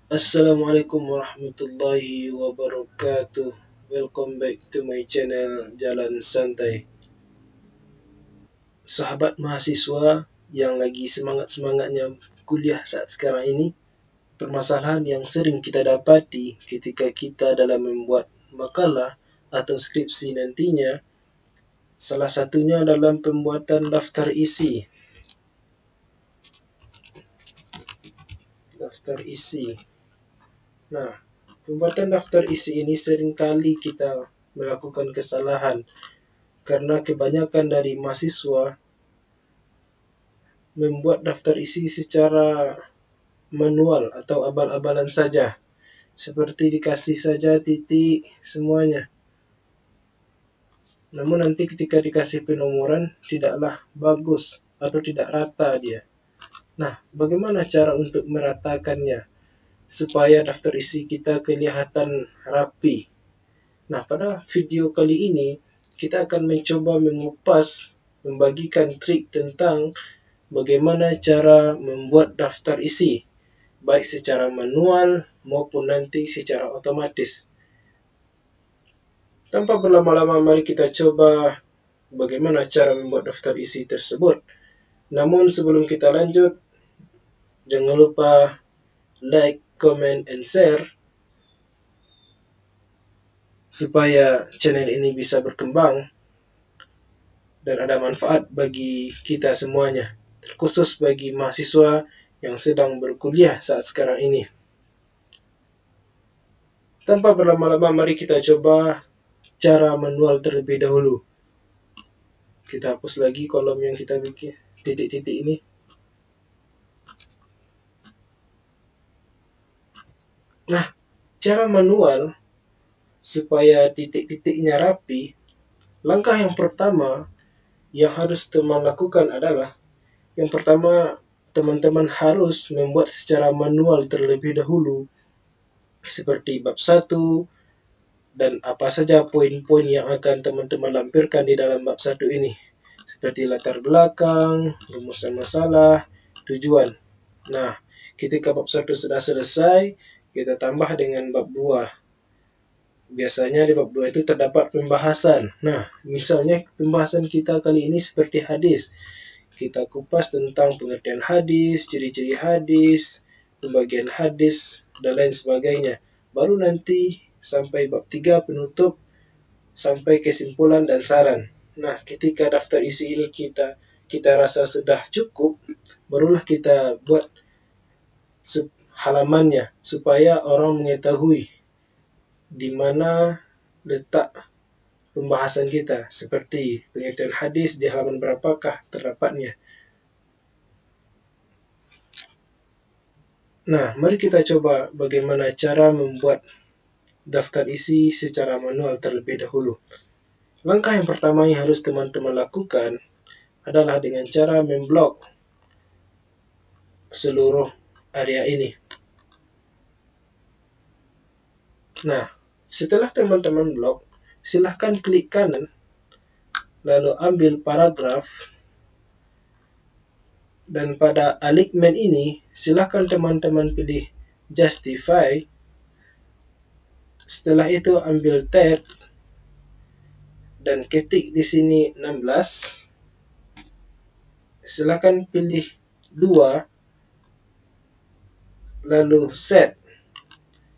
Assalamualaikum warahmatullahi wabarakatuh. Welcome back to my channel Jalan Santai. Sahabat mahasiswa yang lagi semangat-semangatnya kuliah saat sekarang ini, permasalahan yang sering kita dapati ketika kita dalam membuat makalah atau skripsi nantinya, salah satunya dalam pembuatan daftar isi. Daftar isi. Nah, pembuatan daftar isi ini seringkali kita melakukan kesalahan karena kebanyakan dari mahasiswa membuat daftar isi secara manual atau abal-abalan saja, seperti dikasih saja titik semuanya. Namun nanti ketika dikasih penomoran tidaklah bagus atau tidak rata dia. Nah, bagaimana cara untuk meratakannya supaya daftar isi kita kelihatan rapi? Nah, pada video kali ini kita akan mencoba membagikan trik tentang bagaimana cara membuat daftar isi, baik secara manual maupun nanti secara otomatis. Tanpa berlama-lama, mari kita coba bagaimana cara membuat daftar isi tersebut. Namun sebelum kita lanjut, jangan lupa like, comment, and share supaya channel ini bisa berkembang dan ada manfaat bagi kita semuanya, terkhusus bagi mahasiswa yang sedang berkuliah saat sekarang ini. Tanpa berlama-lama, mari kita coba cara manual terlebih dahulu. Kita hapus lagi kolom yang kita bikin titik-titik ini. Nah, cara manual supaya titik-titiknya rapi, langkah yang pertama yang harus teman lakukan adalah, yang pertama, teman-teman harus membuat secara manual terlebih dahulu, seperti bab 1 dan apa saja poin-poin yang akan teman-teman lampirkan di dalam bab 1 ini, seperti latar belakang, rumusan masalah, tujuan. Nah, ketika bab 1 sudah selesai, kita tambah dengan bab 2. Biasanya di bab 2 itu terdapat pembahasan. Nah, misalnya pembahasan kita kali ini seperti hadis. Kita kupas tentang pengertian hadis, ciri-ciri hadis, pembagian hadis, dan lain sebagainya. Baru nanti sampai bab 3 penutup, sampai kesimpulan dan saran. Nah, ketika daftar isi ini kita rasa sudah cukup, barulah kita buat halamannya supaya orang mengetahui di mana letak pembahasan kita, seperti pengertian hadis di halaman berapakah terdapatnya. Nah, mari kita coba bagaimana cara membuat daftar isi secara manual terlebih dahulu. Langkah yang pertama yang harus teman-teman lakukan adalah dengan cara memblok seluruh area ini. Nah, setelah teman-teman blok, silahkan klik kanan, lalu ambil paragraf, dan pada alignment ini, silahkan teman-teman pilih justify. Setelah itu ambil text dan ketik di sini 16. Silahkan pilih 2, lalu set.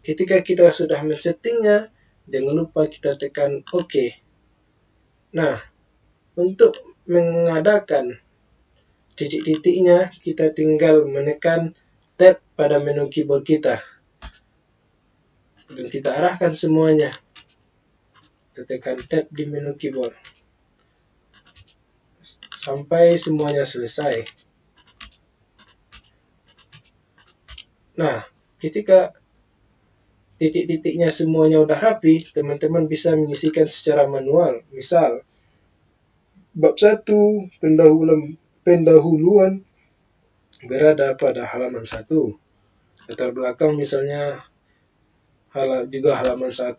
Ketika kita sudah men-settingnya, jangan lupa kita tekan OK. Nah, untuk mengadakan titik-titiknya, kita tinggal menekan tab pada menu keyboard kita. Dan kita arahkan semuanya. Kita tekan tab di menu keyboard sampai semuanya selesai. Nah, ketika titik-titiknya semuanya udah rapi, teman-teman bisa mengisikan secara manual. Misal, bab 1 pendahuluan berada pada halaman 1. Latar belakang misalnya juga halaman 1,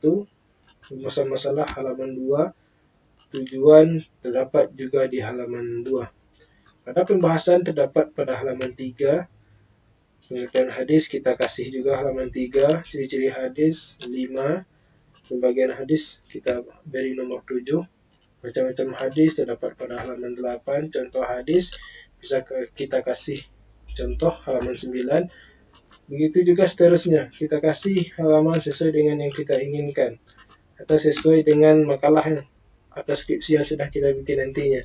rumusan masalah halaman 2, tujuan terdapat juga di halaman 2. Pada pembahasan terdapat pada halaman 3, Pengertian hadis kita kasih juga halaman 3, ciri-ciri hadis 5, pembagian hadis kita beri nomor 7, macam-macam hadis terdapat pada halaman 8, contoh hadis bisa kita kasih contoh halaman 9. Begitu juga seterusnya, kita kasih halaman sesuai dengan yang kita inginkan atau sesuai dengan makalah atau skripsi yang sudah kita bikin nantinya.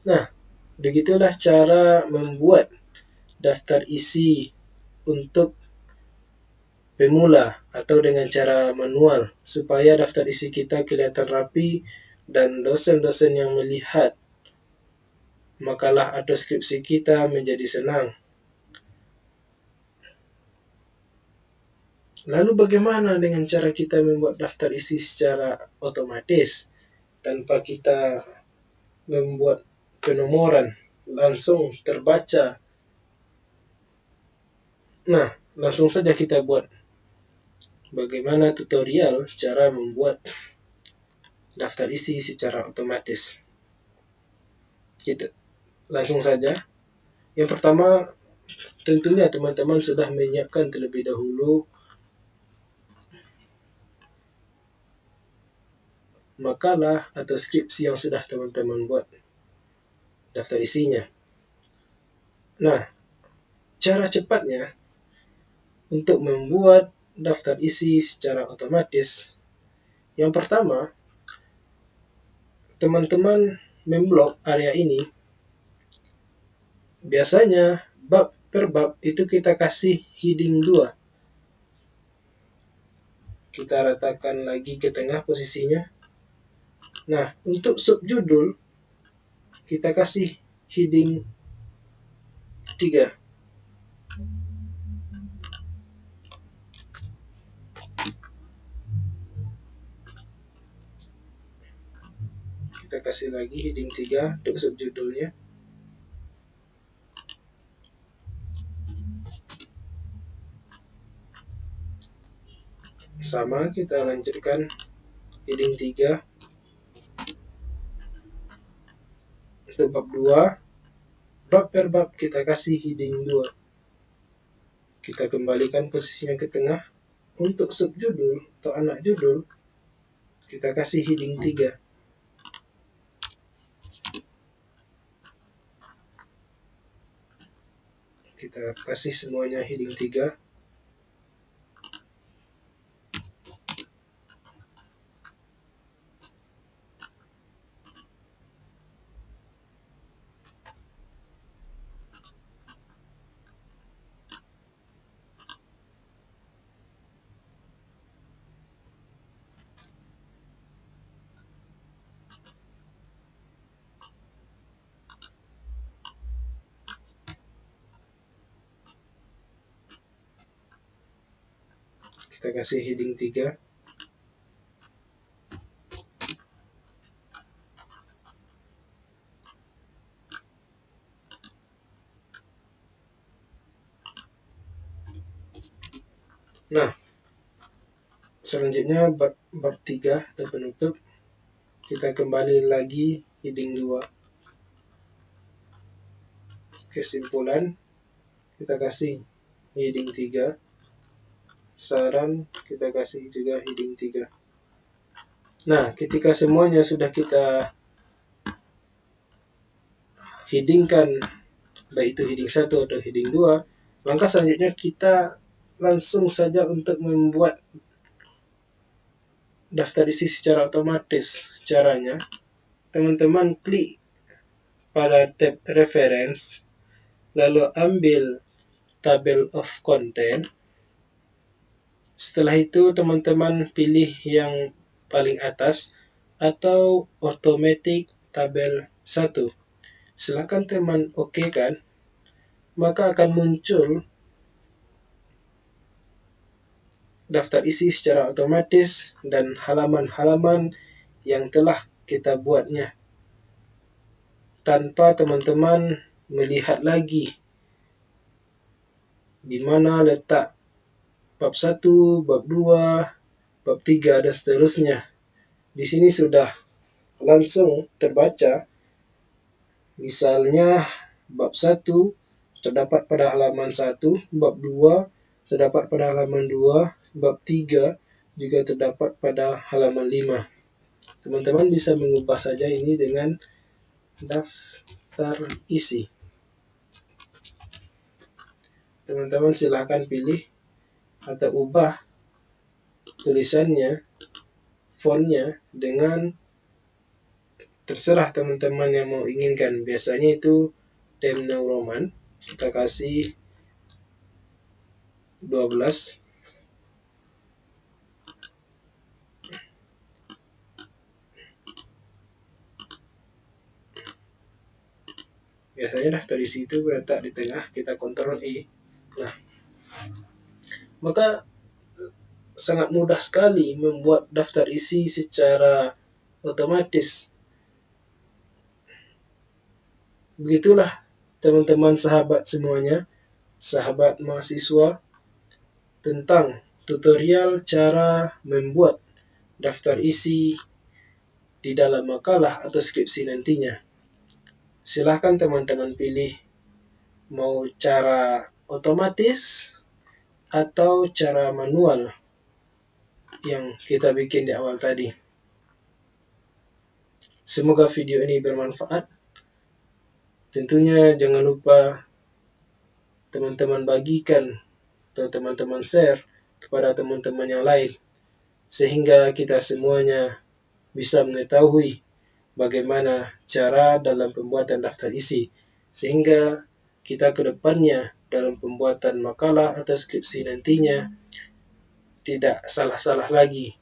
Nah, begitulah cara membuat daftar isi untuk pemula atau dengan cara manual supaya daftar isi kita kelihatan rapi dan dosen-dosen yang melihat makalah atau skripsi kita menjadi senang. Lalu bagaimana dengan cara kita membuat daftar isi secara otomatis tanpa kita membuat penomoran, langsung terbaca? Nah, langsung saja kita buat bagaimana tutorial cara membuat daftar isi secara otomatis. Kita langsung saja. Yang pertama, tentunya teman-teman sudah menyiapkan terlebih dahulu makalah atau skripsi yang sudah teman-teman buat daftar isinya. Nah, cara cepatnya untuk membuat daftar isi secara otomatis, yang pertama, teman-teman memblok area ini. Biasanya bab per bab itu kita kasih heading 2. Kita ratakan lagi ke tengah posisinya. Nah, untuk subjudul kita kasih heading 3. Kita kasih lagi heading 3 untuk subjudulnya. Sama, kita lanjutkan heading 3. Untuk bab 2, bab per bab kita kasih heading 2. Kita kembalikan posisinya ke tengah. Untuk subjudul atau anak judul kita kasih heading 3. Kita kasih semuanya heading 3. Kita kasih heading 3. Nah, selanjutnya bab 3 atau penutup, kita kembali lagi heading 2. Kesimpulan kita kasih heading 3. Saran kita kasih juga heading 3. Nah, ketika semuanya sudah kita headingkan, baik itu heading 1 atau heading 2, langkah selanjutnya kita langsung saja untuk membuat daftar isi secara otomatis. Caranya, teman-teman klik pada tab reference, lalu ambil table of content. Setelah itu teman-teman pilih yang paling atas atau automatic tabel 1. Silakan teman oke kan, maka akan muncul daftar isi secara otomatis dan halaman-halaman yang telah kita buatnya tanpa teman-teman melihat lagi di mana letak bab 1, bab 2, bab 3, dan seterusnya. Di sini sudah langsung terbaca. Misalnya bab 1 terdapat pada halaman 1, bab 2, terdapat pada halaman 2, bab 3, juga terdapat pada halaman 5. Teman-teman bisa mengubah saja ini dengan daftar isi. Teman-teman silahkan pilih atau ubah tulisannya, fontnya dengan terserah teman-teman yang mau inginkan. Biasanya itu Times New Roman, kita kasih 12. Biasanya daftar isi itu berletak di tengah, kita Ctrl E. Nah, maka sangat mudah sekali membuat daftar isi secara otomatis. Begitulah teman-teman sahabat semuanya, sahabat mahasiswa, tentang tutorial cara membuat daftar isi di dalam makalah atau skripsi nantinya. Silahkan teman-teman pilih mau cara otomatis atau cara manual yang kita bikin di awal tadi. Semoga video ini bermanfaat. Tentunya jangan lupa teman-teman bagikan atau teman-teman share kepada teman-teman yang lain, sehingga kita semuanya bisa mengetahui bagaimana cara dalam pembuatan daftar isi, sehingga kita ke depannya dalam pembuatan makalah atau skripsi nantinya tidak salah-salah lagi.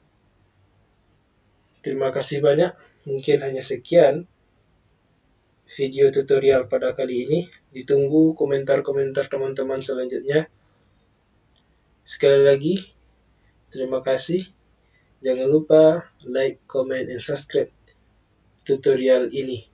Terima kasih banyak. Mungkin hanya sekian video tutorial pada kali ini. Ditunggu komentar-komentar teman-teman selanjutnya. Sekali lagi, terima kasih. Jangan lupa like, comment, and subscribe tutorial ini.